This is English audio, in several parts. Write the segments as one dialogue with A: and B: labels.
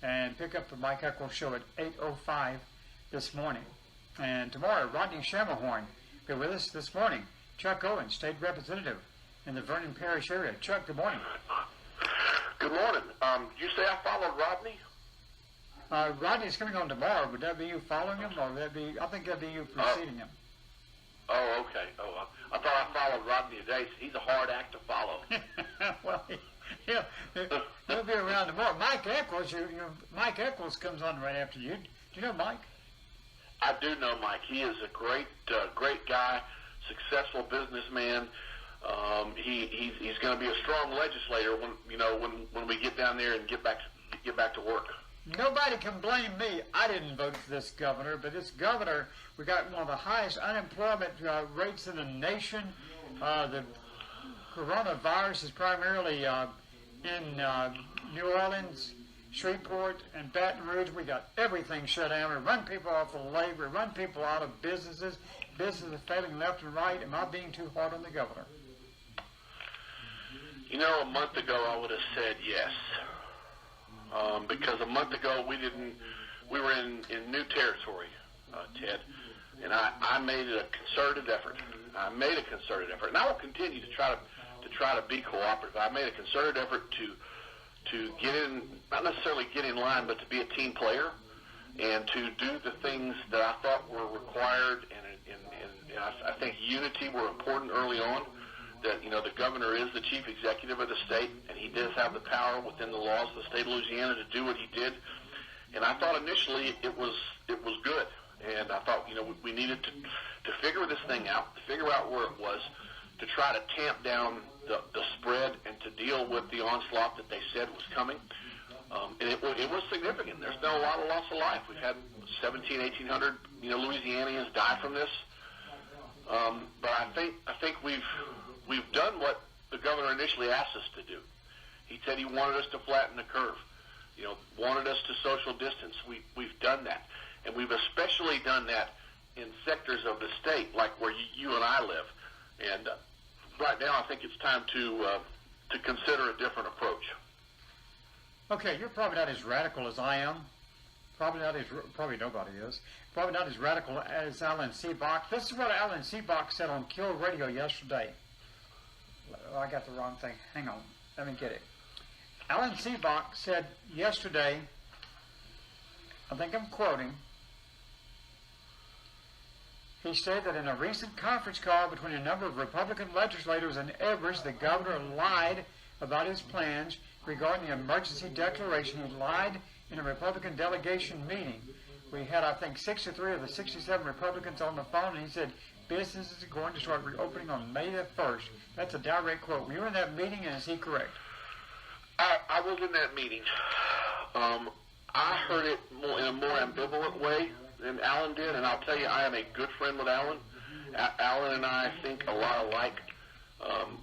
A: and pick up the Mike Eccles Show at 8:05 this morning. And tomorrow, Rodney Shamahorn will be with us this morning. Chuck Owen, State Representative in the Vernon Parish area. Chuck, good morning.
B: Good morning. Did you say I followed Rodney?
A: Rodney's coming on tomorrow. Would that be you following him, or would that be? I think that'd be you preceding him.
B: Oh, okay. Oh, I thought I followed Rodney today. He's a hard act to follow.
A: Well, he'll be around tomorrow. Mike Eccles, Mike Eccles comes on right after you. Do you know Mike?
B: I do know Mike. He is a great guy, successful businessman. He's going to be a strong legislator when we get down there and get back to work.
A: Nobody can blame me. I didn't vote for this governor, but this governor, we got one of the highest unemployment rates in the nation. The coronavirus is primarily in New Orleans, Shreveport, and Baton Rouge. We got everything shut down. We run people off of labor, run people out of businesses. Businesses failing left and right. Am I being too hard on the governor?
B: A month ago I would have said yes. Because a month ago we were in new territory, Ted, and I made a concerted effort. And I will continue to try to be cooperative. I made a concerted effort to get in, not necessarily get in line, but to be a team player and to do the things that I thought were required. And I think unity were important early on. That the governor is the chief executive of the state, and he does have the power within the laws of the state of Louisiana to do what he did. And I thought initially it was good, and I thought we needed to figure this thing out, to figure out where it was, to try to tamp down the spread and to deal with the onslaught that they said was coming. And it was significant. There's been a lot of loss of life. We've had 1,800 Louisianians die from this. But I think we've done what the governor initially asked us to do. He said he wanted us to flatten the curve, wanted us to social distance. We've done that. And we've especially done that in sectors of the state like where you and I live. And right now I think it's time to consider a different approach.
A: Okay, you're probably not as radical as I am. Probably nobody is. Probably not as radical as Alan Seebach. This is what Alan Seebach said on Kill Radio yesterday. Oh, I got the wrong thing. Hang on. Let me get it. Alan Seebach said yesterday, I think I'm quoting, he said that in a recent conference call between a number of Republican legislators in Everest, the governor lied about his plans regarding the emergency declaration. He lied in a Republican delegation meeting. We had, I think, 63 of the 67 Republicans on the phone, and he said businesses are going to start reopening on May the 1st. That's a direct quote. Were you in that meeting, and is he correct?
B: I was in that meeting. I heard it in a more ambivalent way than Alan did, and I'll tell you, I am a good friend with Alan. Alan and I think a lot alike.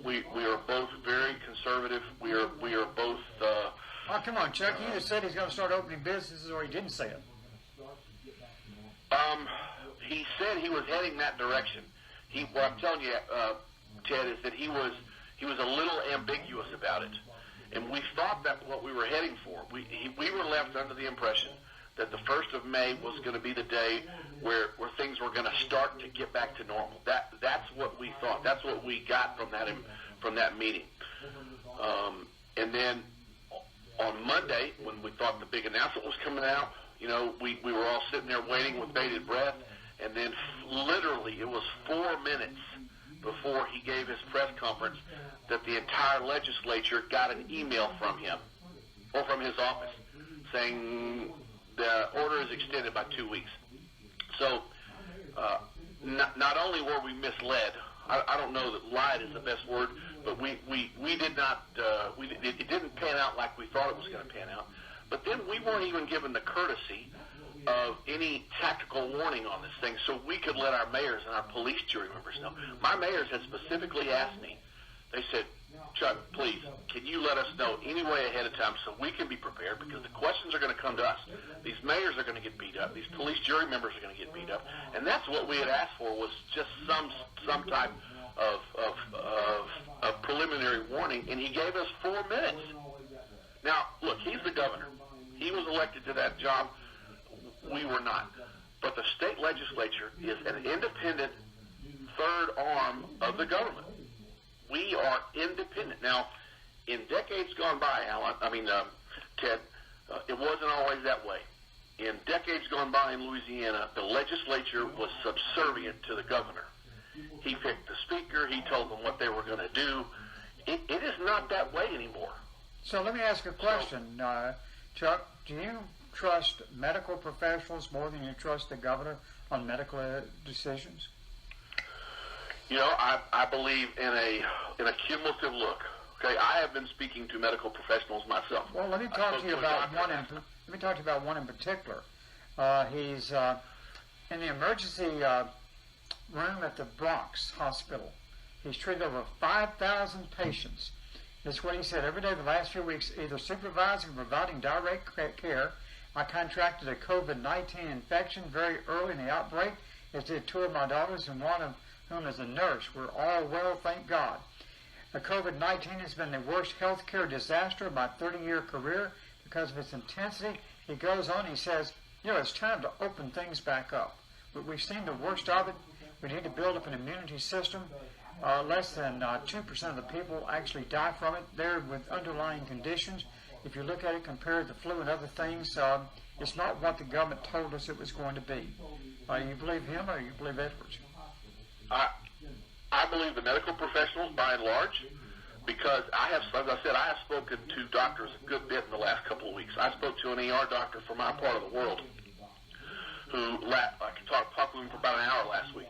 B: We are both very conservative. We are both.
A: Oh, come on, Chuck. He either said he's going to start opening businesses, or he didn't say it.
B: He said he was heading that direction. What I'm telling you, Ted, is that he was a little ambiguous about it, and we thought that what we were heading for. We were left under the impression that the 1st of May was going to be the day where things were going to start to get back to normal. That's what we thought. That's what we got from that meeting. And then on Monday, when we thought the big announcement was coming out, we were all sitting there waiting with bated breath, and then literally it was 4 minutes before he gave his press conference that the entire legislature got an email from him or from his office saying the order is extended by 2 weeks. So not only were we misled, I don't know that lied is the best word, but we did not, it didn't pan out like we thought it was going to pan out. But then we weren't even given the courtesy of any tactical warning on this thing so we could let our mayors and our police jury members know. My mayors had specifically asked me, they said, Chuck, please, can you let us know any way ahead of time so we can be prepared, because the questions are going to come to us. These mayors are going to get beat up. These police jury members are going to get beat up. And that's what we had asked for, was just some type of preliminary warning, and he gave us 4 minutes. Now, look, he's the governor. He was elected to that job. We were not. But the state legislature is an independent third arm of the government. We are independent. Now, in decades gone by, Ted, it wasn't always that way. In decades gone by in Louisiana, the legislature was subservient to the governor. He picked the speaker. He told them what they were going to do. It is not that way anymore.
A: So let me ask a question, Chuck. Do you trust medical professionals more than you trust the governor on medical decisions?
B: You know, I believe in a cumulative look. Okay, I have been speaking to medical professionals myself.
A: Well, let me talk to you about one. Let me talk to you about one in particular. He's in the emergency room at the Bronx Hospital. He's treated over 5,000 patients. That's what he said. Every day the last few weeks, either supervising or providing direct care. I contracted a COVID-19 infection very early in the outbreak, as did two of my daughters, and one of whom is a nurse. We're all well, thank God. The COVID-19 has been the worst health care disaster of my 30-year career because of its intensity. He goes on, he says, it's time to open things back up. But we've seen the worst of it. We need to build up an immunity system. Less than 2% of the people actually die from it. They're with underlying conditions. If you look at it compared to flu and other things, it's not what the government told us it was going to be. You believe him or you believe Edwards?
B: I believe the medical professionals by and large, because as I said, I have spoken to doctors a good bit in the last couple of weeks. I spoke to an ER doctor from my part of the world I talked with him for about an hour last week.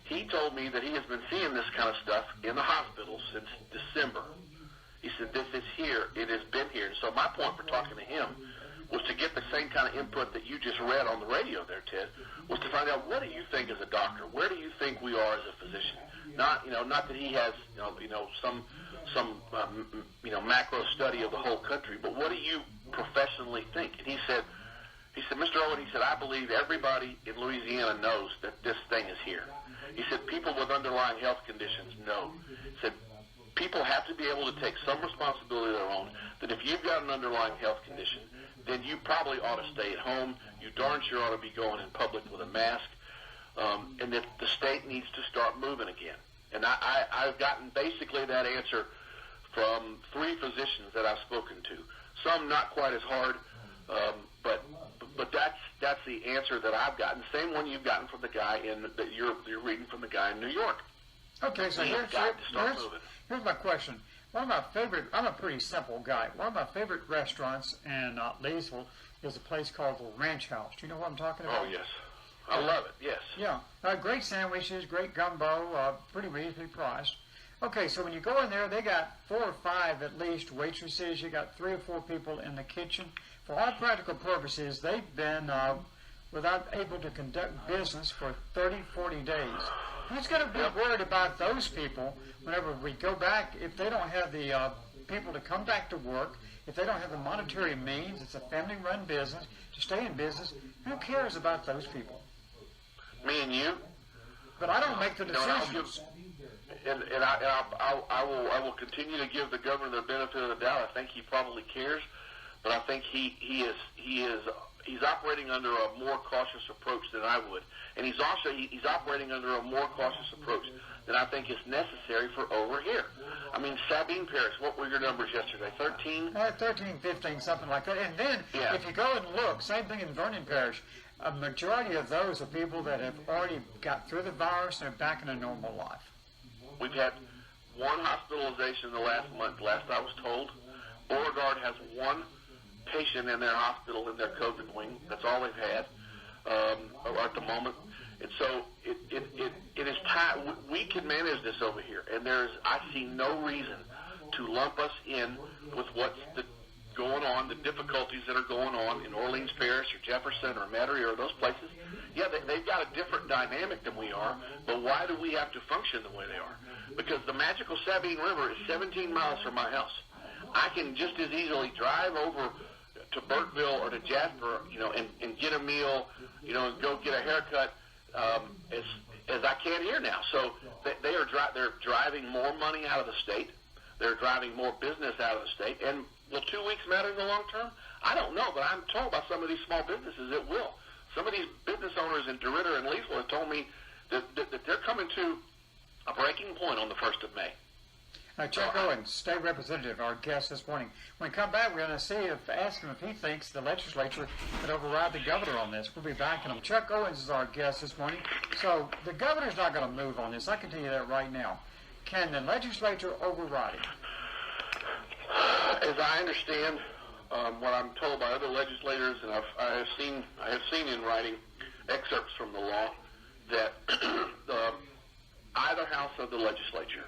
B: He told me that he has been seeing this kind of stuff in the hospital since December. He said, this is here. It has been here. And so my point for talking to him was to get the same kind of input that you just read on the radio there, Ted, was to find out, what do you think as a doctor? Where do you think we are as a physician? Not that he has, some macro study of the whole country, but what do you professionally think? And he said, Mr. Owen, he said, I believe everybody in Louisiana knows that this thing is here. He said, people with underlying health conditions know. He said, people have to be able to take some responsibility of their own, that if you've got an underlying health condition, then you probably ought to stay at home. You darn sure ought to be going in public with a mask, and that the state needs to start moving again. And I've gotten basically that answer from 3 physicians that I've spoken to. Some not quite as hard, but that's the answer that I've gotten. Same one you've gotten from the guy that you're reading from the guy in New York.
A: Okay, so here's my question. I'm a pretty simple guy. One of my favorite restaurants in Leesville is a place called the Ranch House. Do you know what I'm talking about?
B: Oh, yes. I love it, yes.
A: Yeah. Great sandwiches, great gumbo, pretty reasonably priced. Okay, so when you go in there, they got 4 or 5 at least waitresses. You got 3 or 4 people in the kitchen. For all practical purposes, they've been without able to conduct business for 30, 40 days. Who's going to be worried about those people whenever we go back if they don't have the people to come back to work, if they don't have the monetary means, it's a family-run business, to stay in business, who cares about those people?
B: Me and you.
A: But I don't make the decisions.
B: I will continue to give the governor the benefit of the doubt. I think he probably cares, but I think he's operating under a more cautious approach than I would, and he's operating under a more cautious approach than I think is necessary for over here. I mean, Sabine Parish, what were your numbers yesterday? 13?
A: 13, 15, something like that. And then, if you go and look, same thing in Vernon Parish, a majority of those are people that have already got through the virus and are back in a normal life.
B: We've had 1 hospitalization in the last month, last I was told. Beauregard has 1 patient in their hospital in their COVID wing. That's all they've had at the moment. And so it is time. We can manage this over here. And I see no reason to lump us in with what's going on, the difficulties that are going on in Orleans Parish or Jefferson or Metairie or those places. Yeah, they've got a different dynamic than we are, but why do we have to function the way they are? Because the magical Sabine River is 17 miles from my house. I can just as easily drive over to Burkeville or to Jasper, and get a meal, and go get a haircut as I can here now. So they're driving more money out of the state. They're driving more business out of the state. And will 2 weeks matter in the long term? I don't know, but I'm told by some of these small businesses it will. Some of these business owners in DeRidder and Leesville have told me that they're coming to a breaking point on the 1st of May.
A: Chuck Owens, State Representative, our guest this morning. When we come back, we're going to ask him if he thinks the legislature could override the governor on this. We'll be back in him. Chuck Owens is our guest this morning. So the governor's not going to move on this. I can tell you that right now. Can the legislature override it?
B: As I understand, what I'm told by other legislators, and I have seen in writing excerpts from the law that either house of the legislature,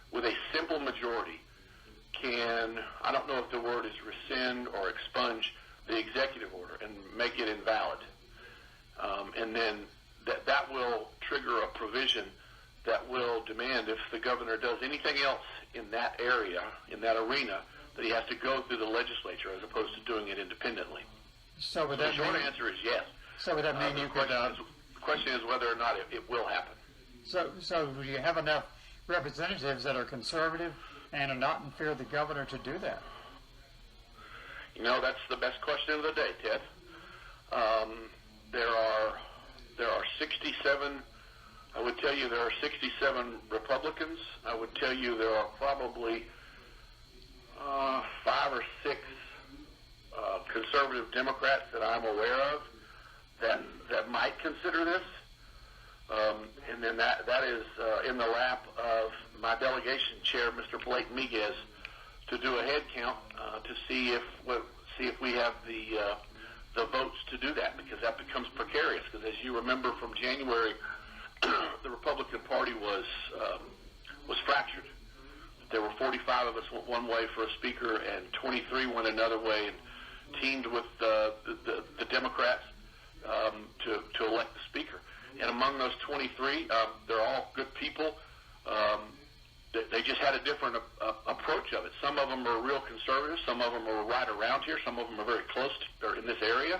B: with a simple majority, can, I don't know if the word is rescind or expunge the executive order and make it invalid. And then that will trigger a provision that will demand, if the governor does anything else in that area, in that arena, that he has to go through the legislature as opposed to doing it independently.
A: So would
B: The
A: that
B: short
A: mean,
B: answer is yes.
A: so would that mean you could...
B: The question is whether or not it will happen.
A: So do you have enough representatives that are conservative and are not in fear of the governor to do that?
B: You know, that's the best question of the day, Ted. There are 67. I would tell you there are 67 Republicans. I would tell you there are probably 5 or 6 conservative Democrats that I'm aware of that might consider this. And then that is in the lap of my delegation chair, Mr. Blake Miguez, to do a head count to see if we have the votes to do that, because that becomes precarious. Because as you remember from January, the Republican Party was fractured. There were 45 of us went one way for a speaker, and 23 went another way, and teamed with the Democrats to elect the speaker. And among those 23, they're all good people. They just had a different approach of it. Some of them are real conservative. Some of them are right around here. Some of them are very close or in this area.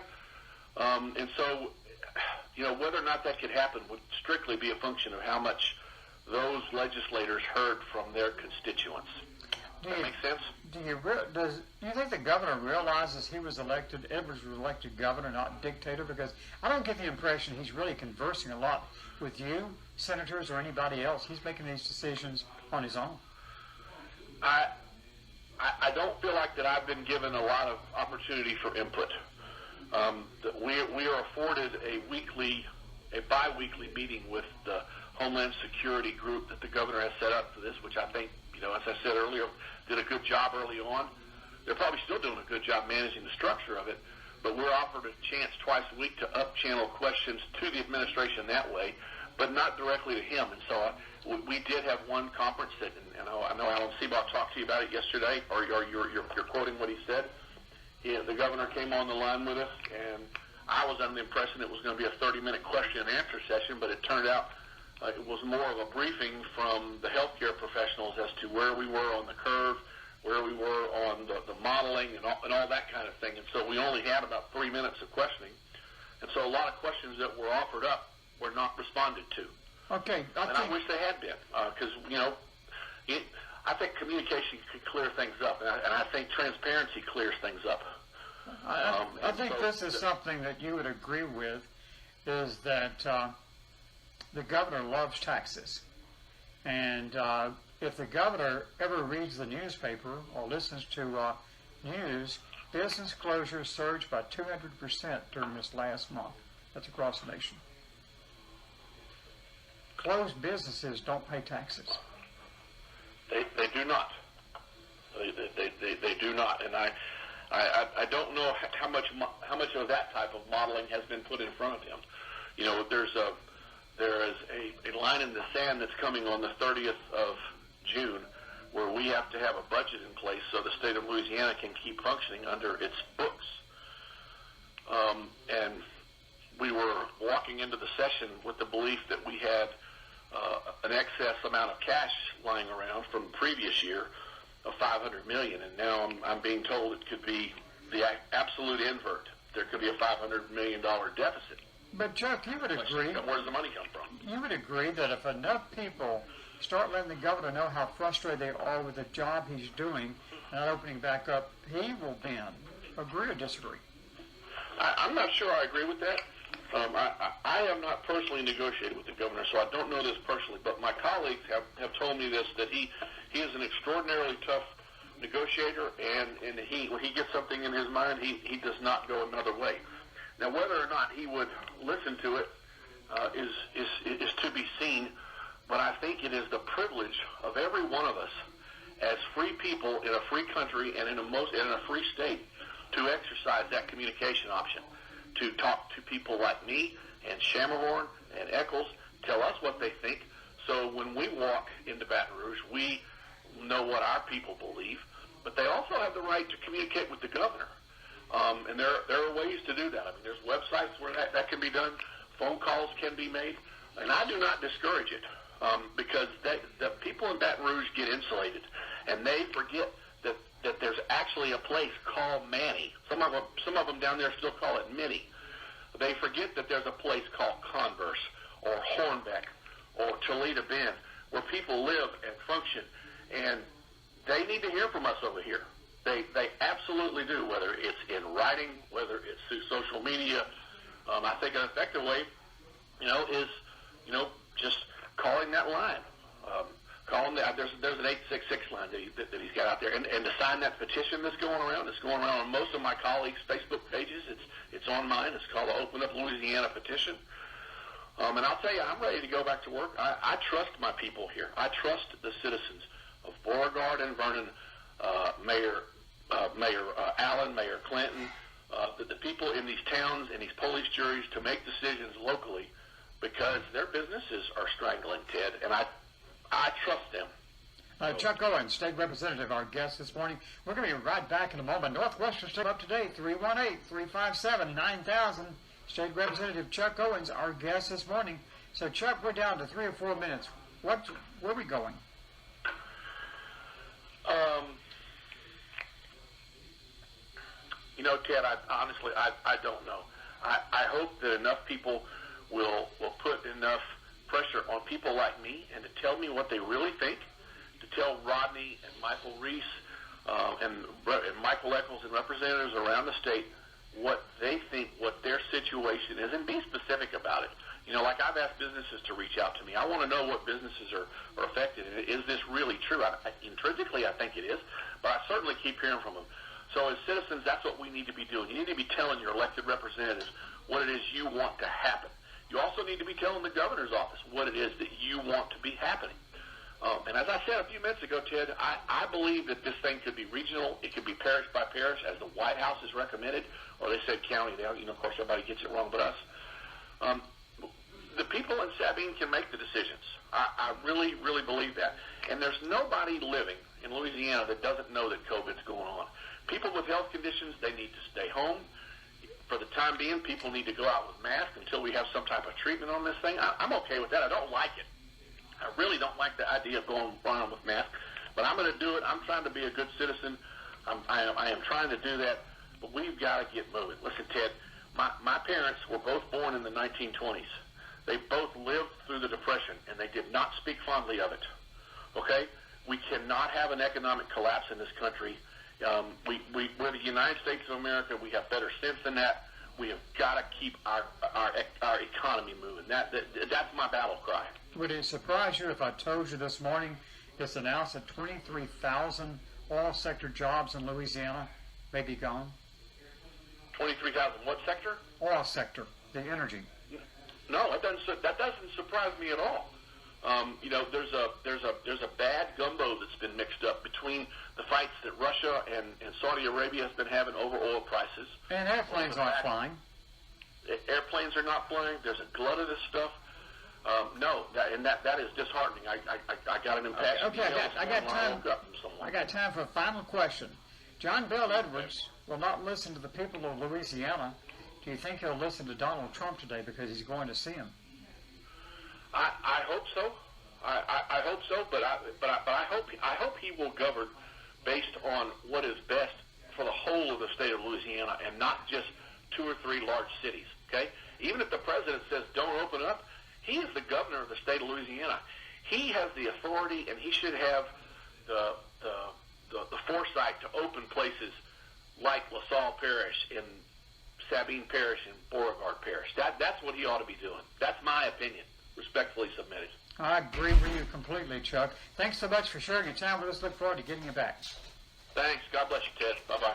B: And so, you know, whether or not that could happen would strictly be a function of how much those legislators heard from their constituents. Does that make sense?
A: Do you think the governor realizes Edwards was elected governor, not dictator? Because I don't get the impression he's really conversing a lot with you, senators, or anybody else. He's making these decisions on his own.
B: I don't feel like that I've been given a lot of opportunity for input. We are afforded a bi-weekly meeting with the Homeland Security group that the governor has set up for this, which I think, you know, as I said earlier, did a good job early on. They're probably still doing a good job managing the structure of it, but we're offered a chance twice a week to up-channel questions to the administration that way, but not directly to him. And so we did have one conference that, and I know Alan Seabaugh talked to you about it yesterday, or you're quoting what he said. The governor came on the line with us, and I was under the impression it was going to be a 30-minute question and answer session, but it turned out it was more of a briefing from the healthcare professionals as to where we were on the curve, where we were on the modeling and all that kind of thing. And so we only had about 3 minutes of questioning. And so a lot of questions that were offered up were not responded to.
A: Okay.
B: I wish they had been, because, you know, I think communication could clear things up, and I think transparency clears things up.
A: I think this is something that you would agree with, is that the governor loves taxes. And if the governor ever reads the newspaper or listens to news, business closures surged by 200% during this last month. That's across the nation. Closed businesses don't pay taxes.
B: They do not. They do not. And I don't know how much of that type of modeling has been put in front of him. You know, there is a line in the sand that's coming on the 30th of June, where we have to have a budget in place so the state of Louisiana can keep functioning under its books. And we were walking into the session with the belief that we had an excess amount of cash lying around from the previous year of $500 million, and now I'm being told it could be the absolute invert. There could be a $500 million deficit.
A: But Chuck, you would agree.
B: Where does the money come from?
A: You would agree that if enough people start letting the governor know how frustrated they are with the job he's doing and not opening back up, he will bend. agree or disagree?
B: I'm not sure I agree with that. I have not personally negotiated with the governor, so I don't know this personally, but my colleagues have told me this, that he is an extraordinarily tough negotiator, and when he gets something in his mind, he does not go another way. Now, whether or not he would listen to it is to be seen, but I think it is the privilege of every one of us as free people in a free country and in a free state to exercise that communication option, to talk to people like me and Shammerhorn and Eccles, tell us what they think. So when we walk into Baton Rouge, we know what our people believe, but they also have the right to communicate with the governor. And there are ways to do that. I mean, there's websites where that can be done. Phone calls can be made. And I do not discourage it because the people in Baton Rouge get insulated, and they forget that there's actually a place called Manny. Some of them down there still call it Minnie. They forget that there's a place called Converse or Hornbeck or Toledo Bend where people live and function, and they need to hear from us over here. They absolutely do, whether it's in writing, whether it's through social media. I think an effective way, is just calling that line. There's an 866 line that he's got out there, and to sign that petition that's going around. It's going around on most of my colleagues' Facebook pages. It's on mine. It's called the Open Up Louisiana petition. And I'll tell you, I'm ready to go back to work. I trust my people here. I trust the citizens of Beauregard and Vernon, Mayor Allen, Mayor Clinton, the people in these towns and these police juries to make decisions locally, because their businesses are strangling, Ted, and I trust them.
A: Chuck Owens, State Representative, our guest this morning. We're going to be right back in a moment. Northwestern State up to date, 318-357-9000. State Representative Chuck Owens, our guest this morning. So, Chuck, we're down to 3 or 4 minutes. Where are we going?
B: Ted, honestly, I don't know. I hope that enough people will put enough pressure on people like me and to tell me what they really think, to tell Rodney and Michael Reese and Michael Eccles and representatives around the state what they think, what their situation is, and be specific about it. Like I've asked businesses to reach out to me. I want to know what businesses are affected. Is this really true? Intrinsically, I think it is, but I certainly keep hearing from them. So as citizens, that's what we need to be doing. You need to be telling your elected representatives what it is you want to happen. You also need to be telling the governor's office what it is that you want to be happening. And as I said a few minutes ago, Ted, I believe that this thing could be regional. It could be parish by parish, as the White House has recommended, or they said county. Of course, everybody gets it wrong but us. The people in Sabine can make the decisions. I really, really believe that. And there's nobody living in Louisiana that doesn't know that COVID's going on. People with health conditions, they need to stay home. For the time being, people need to go out with masks until we have some type of treatment on this thing. I'm okay with that. I don't like it. I really don't like the idea of going around with masks, but I'm going to do it. I'm trying to be a good citizen. I am trying to do that, but we've got to get moving. Listen, Ted, my parents were both born in the 1920s. They both lived through the Depression, and they did not speak fondly of it. Okay? We cannot have an economic collapse in this country. We're the United States of America. We have better sense than that. We have got to keep our economy moving. That's my battle cry.
A: Would it surprise you if I told you this morning it's announced that 23,000 oil sector jobs in Louisiana may be gone?
B: 23,000 what sector?
A: Oil sector, the energy.
B: No, that doesn't surprise me at all. There's a bad gumbo that's been mixed up between the fights that Russia and Saudi Arabia has been having over oil prices.
A: And airplanes aren't flying.
B: Airplanes are not flying. There's a glut of this stuff. That is disheartening. I got an impassioned
A: I got time for a final question. John Bell Edwards will not listen to the people of Louisiana. Do you think he'll listen to Donald Trump today because he's going to see him?
B: I hope so. I hope so, but I hope he will govern based on what is best for the whole of the state of Louisiana and not just 2 or 3 large cities. Okay, even if the president says don't open up, he is the governor of the state of Louisiana. He has the authority, and he should have the foresight to open places like LaSalle Parish and Sabine Parish and Beauregard Parish. That's what he ought to be doing. That's my opinion, respectfully submitted.
A: I agree with you completely, Chuck. Thanks so much for sharing your time with us. Look forward to getting you back.
B: Thanks. God bless you, Ted. Bye-bye.